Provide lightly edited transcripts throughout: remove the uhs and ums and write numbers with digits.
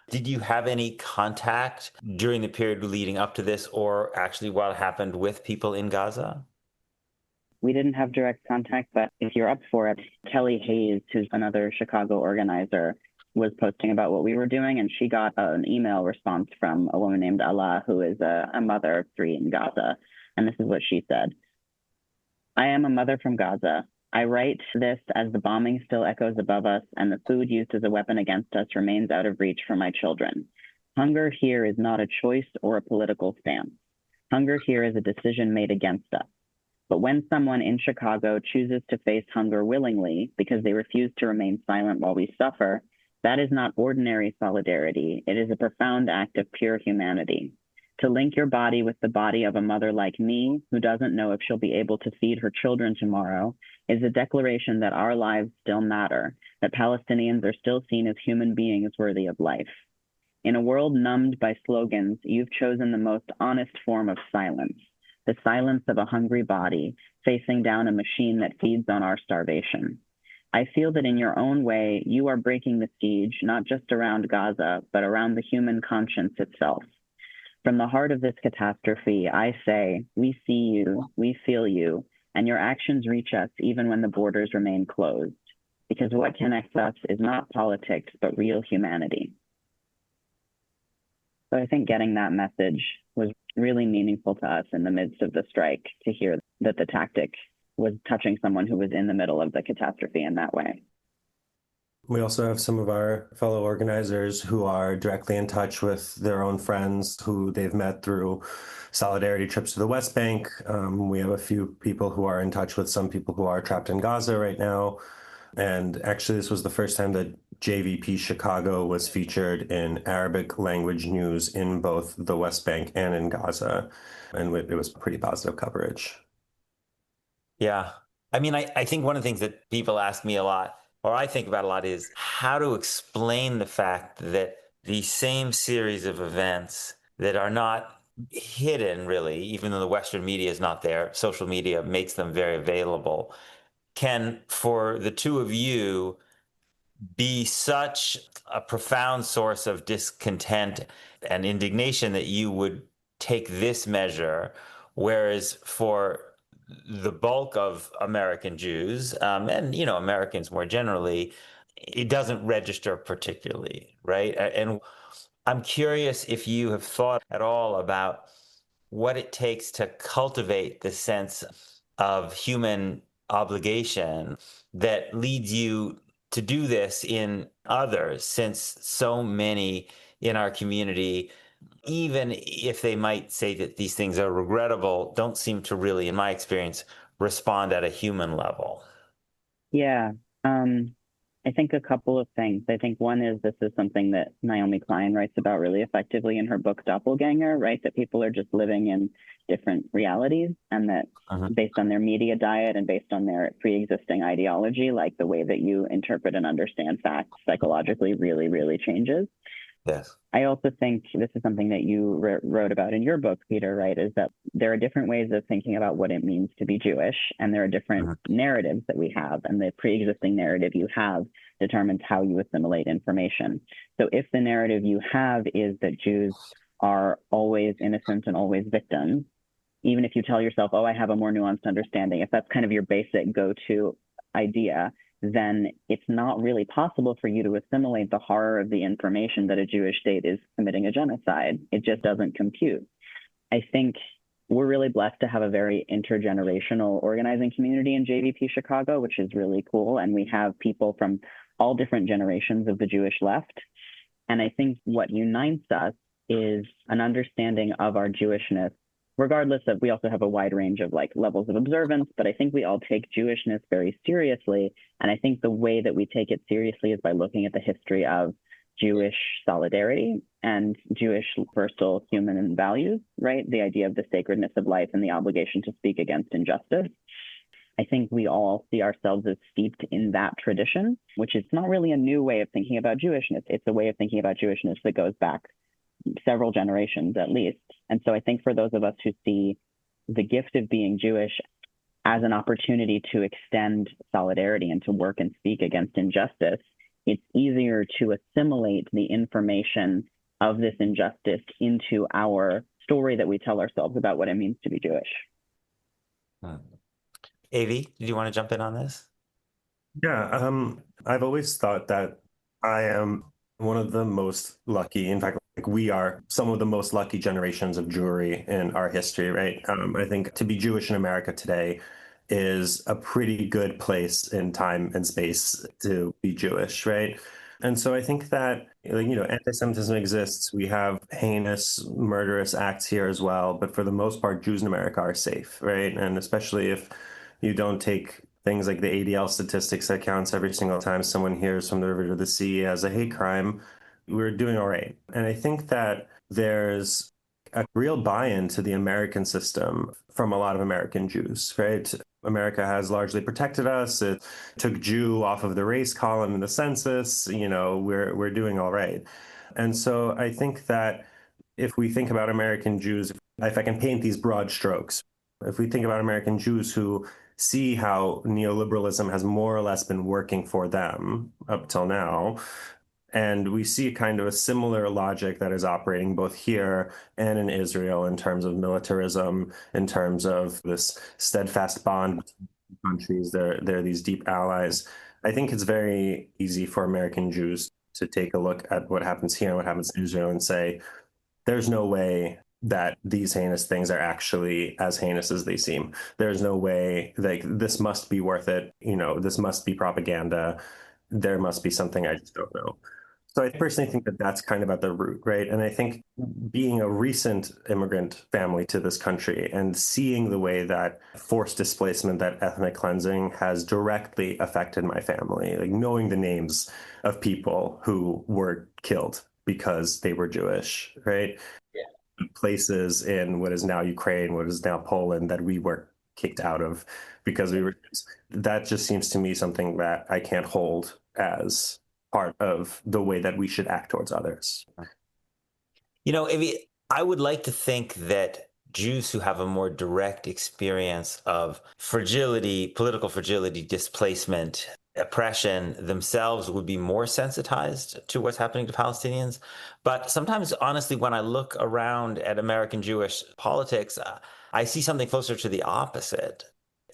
Did you have any contact during the period leading up to this, or actually what happened with people in Gaza? We didn't have direct contact, but if you're up for it, Kelly Hayes, who's another Chicago organizer, was posting about what we were doing, and she got an email response from a woman named Allah, who is a mother of three in Gaza. And this is what she said. I am a mother from Gaza. I write this as the bombing still echoes above us and the food used as a weapon against us remains out of reach for my children. Hunger here is not a choice or a political stance. Hunger here is a decision made against us. But when someone in Chicago chooses to face hunger willingly because they refuse to remain silent while we suffer, that is not ordinary solidarity. It is a profound act of pure humanity. To link your body with the body of a mother like me, who doesn't know if she'll be able to feed her children tomorrow, is a declaration that our lives still matter, that Palestinians are still seen as human beings worthy of life. In a world numbed by slogans, you've chosen the most honest form of silence, the silence of a hungry body facing down a machine that feeds on our starvation. I feel that in your own way, you are breaking the siege, not just around Gaza, but around the human conscience itself. From the heart of this catastrophe, I say, we see you, we feel you, and your actions reach us even when the borders remain closed. Because what connects us is not politics, but real humanity. So I think getting that message was really meaningful to us in the midst of the strike, to hear that the tactic was touching someone who was in the middle of the catastrophe in that way. We also have some of our fellow organizers who are directly in touch with their own friends who they've met through solidarity trips to the West Bank. We have a few people who are in touch with some people who are trapped in Gaza right now. And actually, this was the first time that JVP Chicago was featured in Arabic language news in both the West Bank and in Gaza. And it was pretty positive coverage. Yeah. I mean, I think one of the things that people ask me a lot, or I think about a lot, is how to explain the fact that the same series of events that are not hidden, really, even though the Western media is not there, social media makes them very available, can, for the two of you, be such a profound source of discontent and indignation that you would take this measure, whereas for the bulk of American Jews, and Americans more generally, it doesn't register particularly, right? And I'm curious if you have thought at all about what it takes to cultivate the sense of human obligation that leads you to do this in others, since so many in our community, even if they might say that these things are regrettable, don't seem to really, in my experience, respond at a human level. Yeah. I think a couple of things. I think one is this is something that Naomi Klein writes about really effectively in her book Doppelganger, right? That people are just living in different realities, and that based on their media diet and based on their pre-existing ideology, like the way that you interpret and understand facts psychologically really, really changes. Yes. I also think this is something that you wrote about in your book, Peter, right? Is that there are different ways of thinking about what it means to be Jewish, and there are different narratives that we have, and the pre-existing narrative you have determines how you assimilate information. So if the narrative you have is that Jews are always innocent and always victims, even if you tell yourself, oh, I have a more nuanced understanding, if that's kind of your basic go-to idea, then it's not really possible for you to assimilate the horror of the information that a Jewish state is committing a genocide. It just doesn't compute. I think we're really blessed to have a very intergenerational organizing community in JVP Chicago, which is really cool. And we have people from all different generations of the Jewish left. And I think what unites us is an understanding of our Jewishness, regardless of, we also have a wide range of levels of observance, but I think we all take Jewishness very seriously. And I think the way that we take it seriously is by looking at the history of Jewish solidarity and Jewish universal human values, right? The idea of the sacredness of life and the obligation to speak against injustice. I think we all see ourselves as steeped in that tradition, which is not really a new way of thinking about Jewishness. It's a way of thinking about Jewishness that goes back several generations at least. And so I think for those of us who see the gift of being Jewish as an opportunity to extend solidarity and to work and speak against injustice, it's easier to assimilate the information of this injustice into our story that we tell ourselves about what it means to be Jewish. Avi, did you want to jump in on this? Yeah, I've always thought that I am one of the most lucky. In fact, like we are some of the most lucky generations of Jewry in our history, right? I think to be Jewish in America today is a pretty good place in time and space to be Jewish, right? And so I think that, anti-Semitism exists. We have heinous, murderous acts here as well. But for the most part, Jews in America are safe, right? And especially if you don't take things like the ADL statistics that counts every single time someone hears from the river to the sea as a hate crime, we're doing all right. And I think that there's a real buy-in to the American system from a lot of American Jews, right? America has largely protected us. It took Jew off of the race column in the census. We're doing all right. And so I think that if we think about American Jews, if I can paint these broad strokes, if we think about American Jews who see how neoliberalism has more or less been working for them up till now, and we see kind of a similar logic that is operating both here and in Israel in terms of militarism, in terms of this steadfast bond between countries. They're these deep allies. I think it's very easy for American Jews to take a look at what happens here and what happens in Israel and say, there's no way that these heinous things are actually as heinous as they seem. There's no way, like, this must be worth it. This must be propaganda. There must be something I just don't know. So I personally think that that's kind of at the root, right? And I think being a recent immigrant family to this country and seeing the way that forced displacement, that ethnic cleansing has directly affected my family, like knowing the names of people who were killed because they were Jewish, right? Places in what is now Ukraine, what is now Poland, that we were kicked out of because we were. That just seems to me something that I can't hold as part of the way that we should act towards others. I would like to think that Jews who have a more direct experience of fragility, political fragility, displacement, oppression themselves would be more sensitized to what's happening to Palestinians. But sometimes, honestly, when I look around at American Jewish politics, I see something closer to the opposite.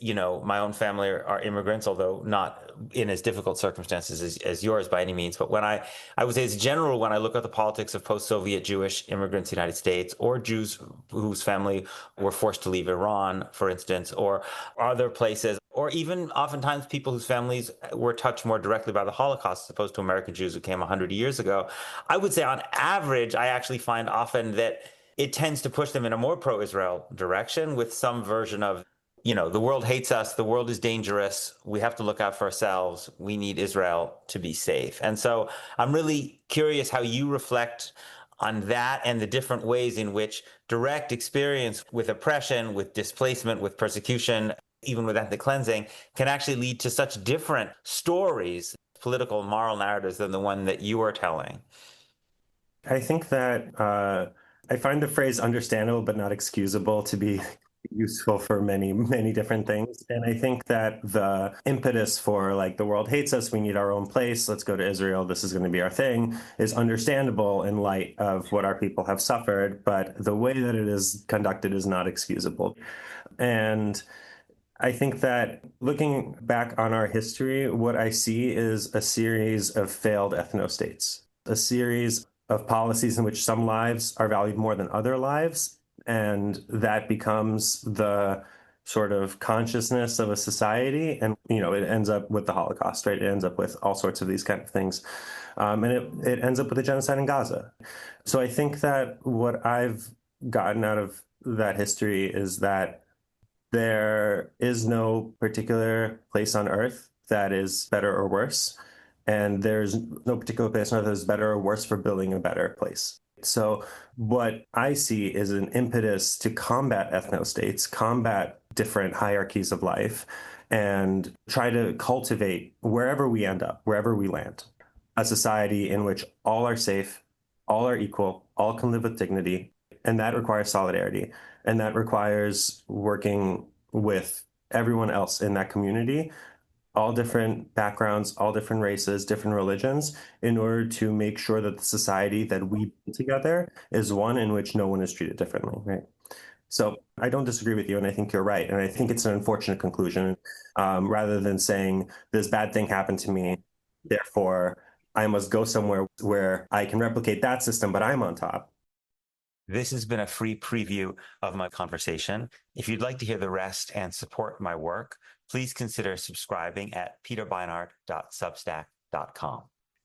My own family are immigrants, although not in as difficult circumstances as yours by any means. But I would say as general, when I look at the politics of post-Soviet Jewish immigrants in the United States, or Jews whose family were forced to leave Iran, for instance, or other places, or even oftentimes people whose families were touched more directly by the Holocaust as opposed to American Jews who came 100 years ago, I would say on average, I actually find often that it tends to push them in a more pro-Israel direction with some version of the world hates us. The world is dangerous. We have to look out for ourselves. We need Israel to be safe. And so I'm really curious how you reflect on that and the different ways in which direct experience with oppression, with displacement, with persecution, even with ethnic cleansing, can actually lead to such different stories, political and moral narratives than the one that you are telling. I think that I find the phrase understandable but not excusable to be useful for many, many different things. And I think that the impetus for like the world hates us, we need our own place, let's go to Israel, this is going to be our thing, is understandable in light of what our people have suffered. But the way that it is conducted is not excusable. And I think that looking back on our history, what I see is a series of failed ethno-states, a series of policies in which some lives are valued more than other lives. And that becomes the sort of consciousness of a society. And, it ends up with the Holocaust, right? It ends up with all sorts of these kind of things. And it ends up with the genocide in Gaza. So I think that what I've gotten out of that history is that there is no particular place on earth that is better or worse. And there's no particular place on earth that is better or worse for building a better place. So what I see is an impetus to combat ethno-states, combat different hierarchies of life, and try to cultivate wherever we end up, wherever we land, a society in which all are safe, all are equal, all can live with dignity. And that requires solidarity. And that requires working with everyone else in that community all different backgrounds, all different races, different religions, in order to make sure that the society that we build together is one in which no one is treated differently, right? So I don't disagree with you, and I think you're right. And I think it's an unfortunate conclusion. Rather than saying this bad thing happened to me, therefore I must go somewhere where I can replicate that system, but I'm on top. This has been a free preview of my conversation. If you'd like to hear the rest and support my work, please consider subscribing at peterbeinart.substack.com.